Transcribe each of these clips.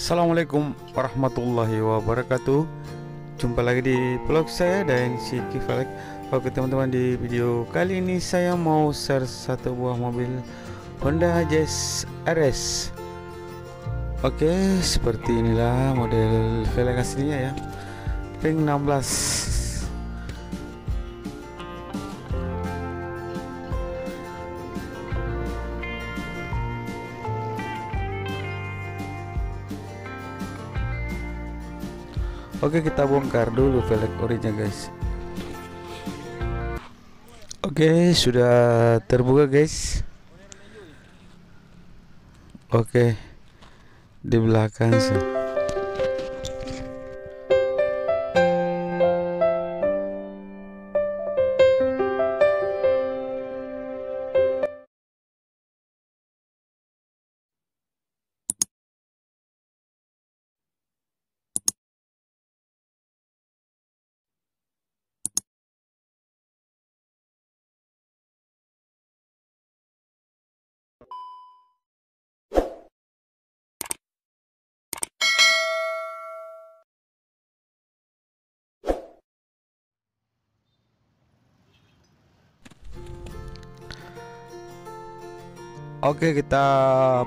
Assalamualaikum warahmatullahi wabarakatuh. Jumpa lagi di vlog saya dan si Kifalek. Oke teman-teman, di video kali ini saya mau share satu buah mobil Honda Jazz RS. Oke, seperti inilah model velg aslinya ya, ring 16. Oke, kita bongkar dulu velg orinya guys. Oke, sudah terbuka guys. Oke, di belakang sih. Oke, kita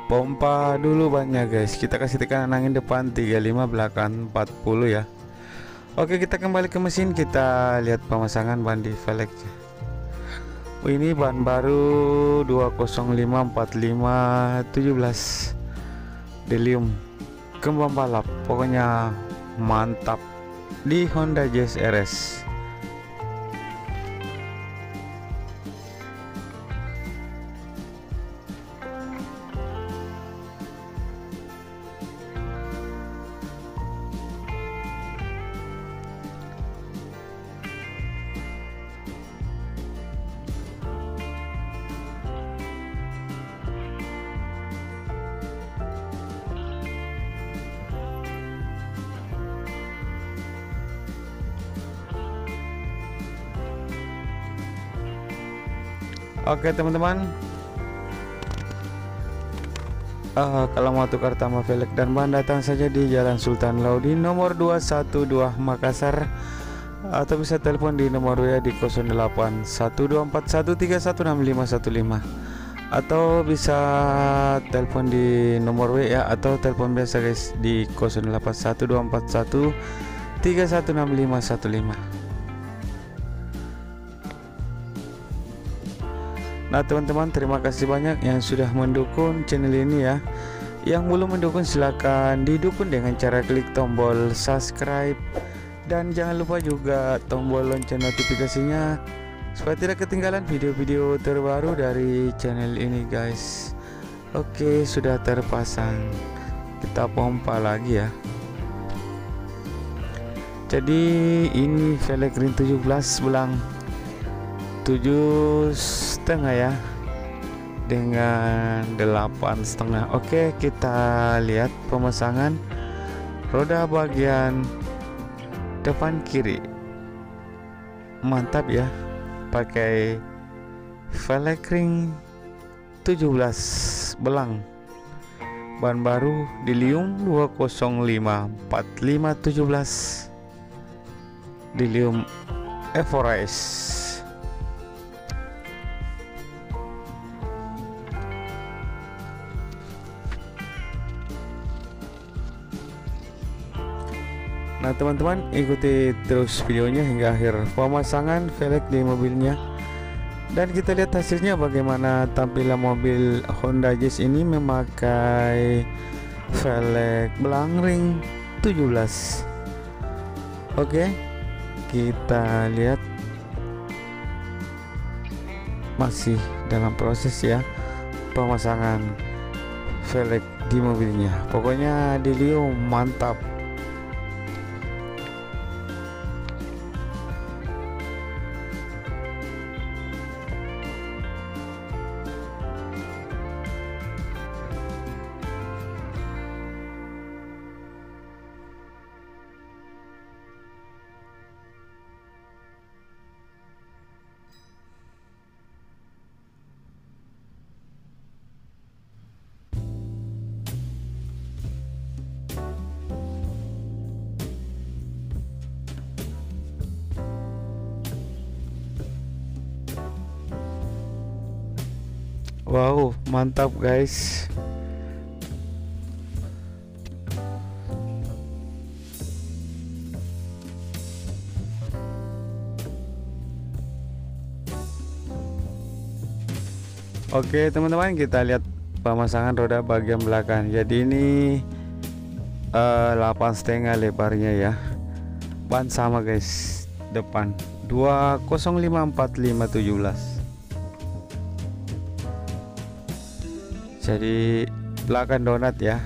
pompa dulu bannya guys. Kita kasih tekanan angin depan 35, belakang 40 ya. Oke, kita kembali ke mesin, kita lihat pemasangan ban di velg. Ini ban baru 2054517 Delium kembang balap, pokoknya mantap di Honda Jazz RS. Oke teman-teman, kalau mau tukar tambah velg dan ban, datang saja di Jalan Sultan Laudi nomor 212 Makassar, atau bisa telepon di nomor WA di 081241316515, atau bisa telepon di nomor WA atau telepon biasa guys di 081241316515. Nah teman-teman, terima kasih banyak yang sudah mendukung channel ini ya. Yang belum mendukung silahkan didukung dengan cara klik tombol subscribe, dan jangan lupa juga tombol lonceng notifikasinya supaya tidak ketinggalan video-video terbaru dari channel ini guys. Oke, sudah terpasang, kita pompa lagi ya. Jadi ini velg ring 17 belang 7,5 ya, dengan 8,5. Oke, kita lihat pemasangan roda bagian depan kiri, mantap ya, pakai velg ring 17 belang, ban baru Delium 2054517 Delium Everest. Nah teman-teman, ikuti terus videonya hingga akhir pemasangan velg di mobilnya, dan kita lihat hasilnya bagaimana tampilan mobil Honda Jazz ini memakai velg belang ring 17. Oke, kita lihat masih dalam proses ya pemasangan velg di mobilnya. Pokoknya Delium mantap. Wow, mantap guys. Oke teman-teman, kita lihat pemasangan roda bagian belakang. Jadi ini 8,5 lebarnya ya. Ban sama guys, depan 2054517. Jadi belakang donat ya.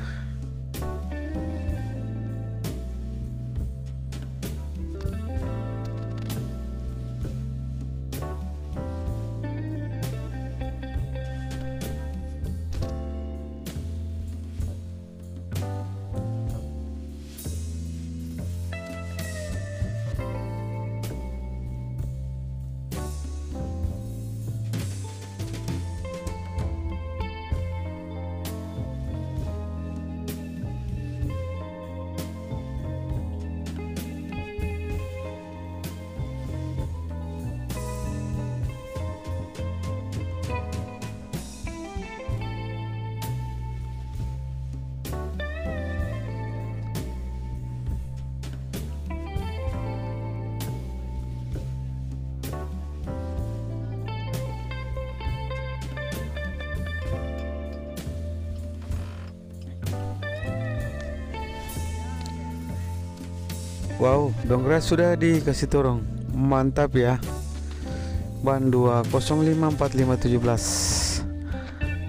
Wow, dongkrak sudah dikasih turun. Mantap ya. Ban 2054517.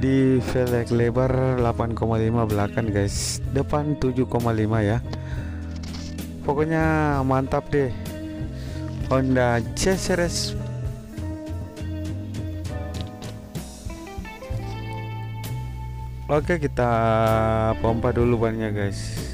Di velg lebar 8,5 belakang guys. Depan 7,5 ya. Pokoknya mantap deh. Honda CSRS. Oke, kita pompa dulu bannya guys.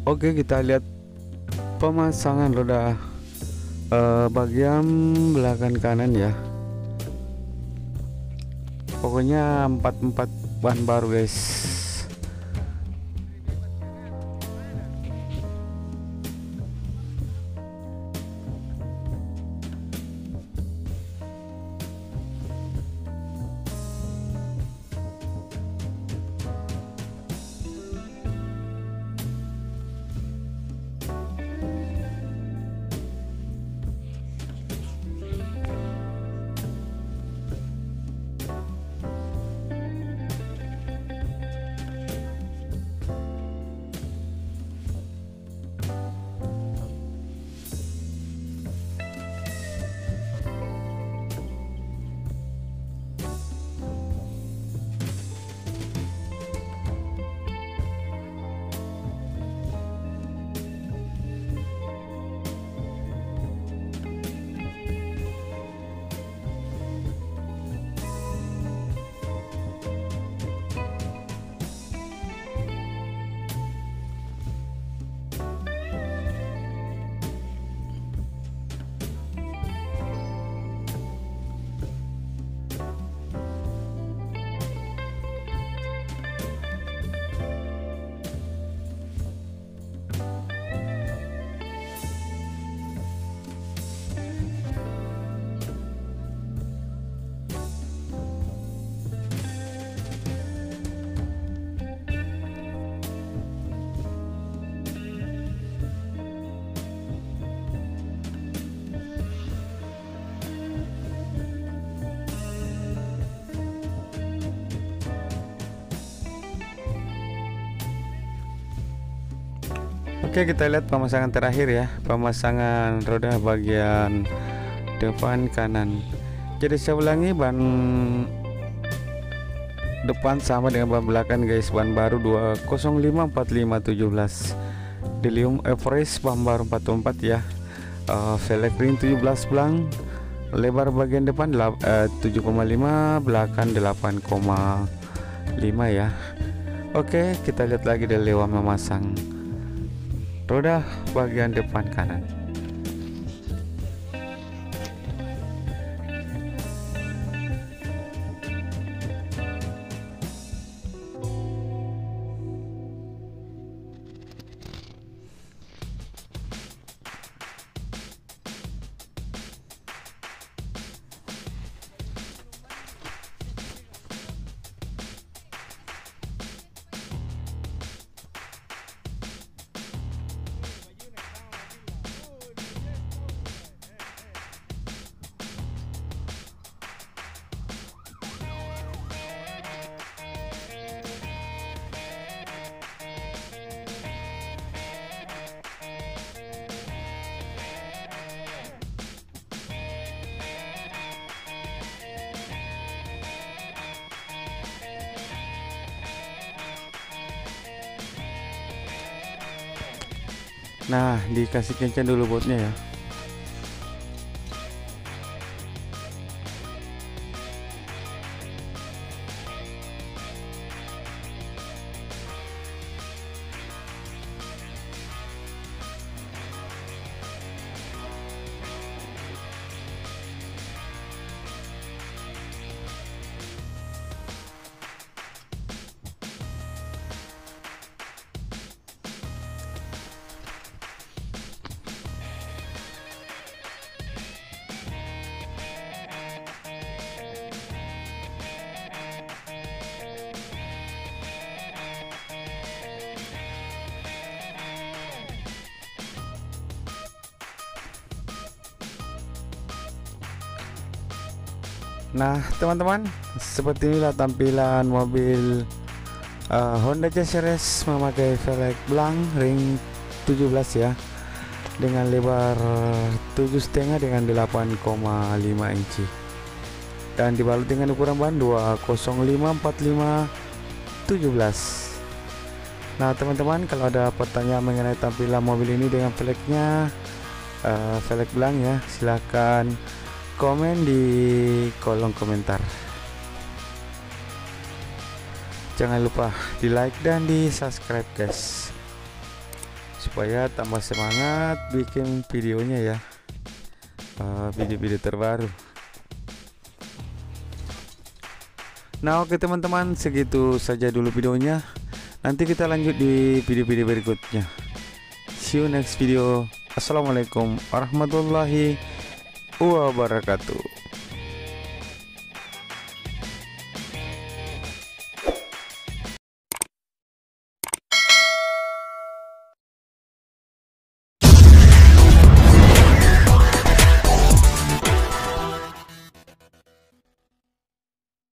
Oke, kita lihat pemasangan roda bagian belakang kanan ya. Pokoknya 44 ban baru guys. Oke, kita lihat pemasangan terakhir ya, pemasangan roda bagian depan kanan. Jadi saya ulangi, ban depan sama dengan ban belakang guys, ban baru 2054517, Delium Everest ban baru 44 ya, velg ring 17 blang, lebar bagian depan 7,5, belakang 8,5 ya. Oke, kita lihat lagi dari lewat memasang roda bagian depan kanan. Nah, dikasih kencang dulu botnya ya. Nah teman-teman, seperti inilah tampilan mobil Honda Jazz RS memakai velg blank ring 17 ya, dengan lebar 7,5 dengan 8,5 inci, dan dibalut dengan ukuran ban 2054517. Nah teman-teman, kalau ada pertanyaan mengenai tampilan mobil ini dengan velgnya velg blank ya, silakan komen di kolom komentar. Jangan lupa di like dan di subscribe guys, supaya tambah semangat bikin videonya ya, video-video terbaru. Nah oke teman-teman, segitu saja dulu videonya. Nanti kita lanjut di video-video berikutnya. See you next video. Assalamualaikum warahmatullahi wabarakatuh.